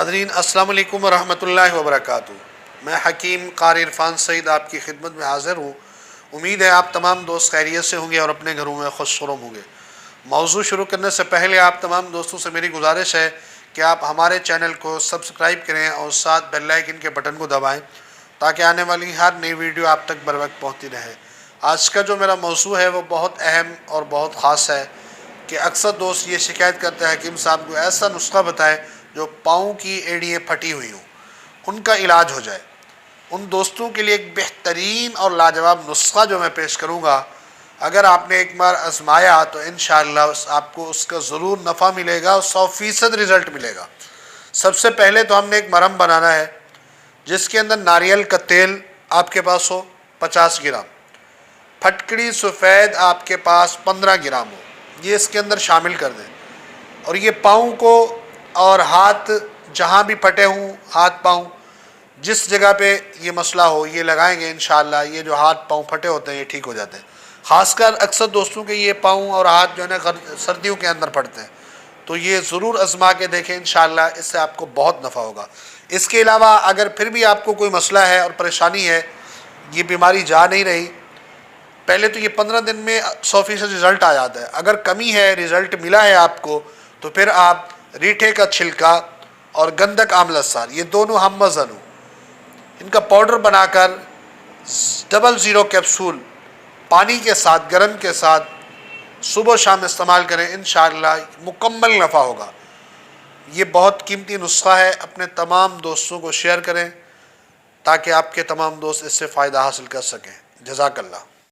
ناظرین السلام علیکم ورحمۃ اللہ وبرکاتہ۔ میں حکیم قاری عرفان سعید آپ کی خدمت میں حاضر ہوں۔ امید ہے آپ تمام دوست خیریت سے ہوں گے اور اپنے گھروں میں خوش خرم ہوں گے۔ موضوع شروع کرنے سے پہلے آپ تمام دوستوں سے میری گزارش ہے کہ آپ ہمارے چینل کو سبسکرائب کریں اور ساتھ بیل آئیکن کے بٹن کو دبائیں تاکہ آنے والی ہر نئی ویڈیو آپ تک بر وقت پہنچتی رہے۔ آج کا جو میرا موضوع ہے وہ بہت اہم اور بہت خاص ہے کہ اکثر دوست یہ شکایت کرتے ہیں حکیم صاحب کو ایسا نسخہ بتائیں جو پاؤں کی ایڑیاں پھٹی ہوئی ہوں، ان کا علاج ہو جائے۔ ان دوستوں کے لیے ایک بہترین اور لاجواب نسخہ جو میں پیش کروں گا، اگر آپ نے ایک بار آزمایا تو انشاءاللہ آپ کو اس کا ضرور نفع ملے گا اور 100% رزلٹ ملے گا۔ سب سے پہلے تو ہم نے ایک مرہم بنانا ہے جس کے اندر ناریل کا تیل آپ کے پاس ہو 50 گرام، پھٹکڑی سفید آپ کے پاس 15 گرام ہو، یہ اس کے اندر شامل کر دیں۔ اور یہ پاؤں کو اور ہاتھ جہاں بھی پھٹے ہوں، ہاتھ پاؤں جس جگہ پہ یہ مسئلہ ہو یہ لگائیں گے، انشاءاللہ یہ جو ہاتھ پاؤں پھٹے ہوتے ہیں یہ ٹھیک ہو جاتے ہیں۔ خاص کر اکثر دوستوں کے یہ پاؤں اور ہاتھ جو ہے نا سردیوں کے اندر پھٹتے ہیں، تو یہ ضرور آزما کے دیکھیں، انشاءاللہ اس سے آپ کو بہت نفع ہوگا۔ اس کے علاوہ اگر پھر بھی آپ کو کوئی مسئلہ ہے اور پریشانی ہے، یہ بیماری جا نہیں رہی، پہلے تو یہ 15 دن میں 100% رزلٹ آ جاتا ہے۔ اگر کمی ہے، رزلٹ ملا ہے آپ کو، تو پھر آپ ریٹھے کا چھلکا اور گندک آملہ سار یہ دونوں ہم وزن ہوں، ان کا پاؤڈر بنا کر 00 کیپسول پانی کے ساتھ گرم کے ساتھ صبح و شام استعمال کریں، انشاءاللہ مکمل نفع ہوگا۔ یہ بہت قیمتی نسخہ ہے، اپنے تمام دوستوں کو شیئر کریں تاکہ آپ کے تمام دوست اس سے فائدہ حاصل کر سکیں۔ جزاک اللہ۔